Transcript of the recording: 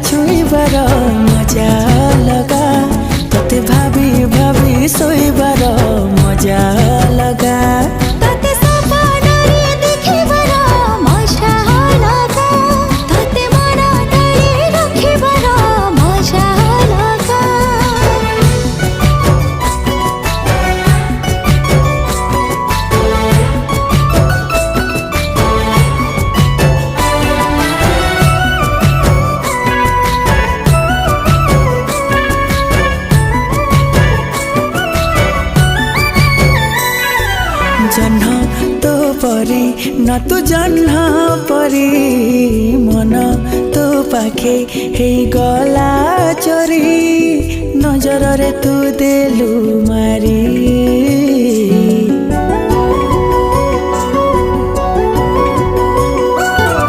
छुईबार मजा लगा तोते भाभी भाभी सोईबार मजा लगा तोते सपनारे देखिबार मजा लगा तोते मन तले रखिबार मजा लगा जह्न तो परी न तू जह्न परी मन तो पाखे हे गला चोरी नजर रे तू देलु मारी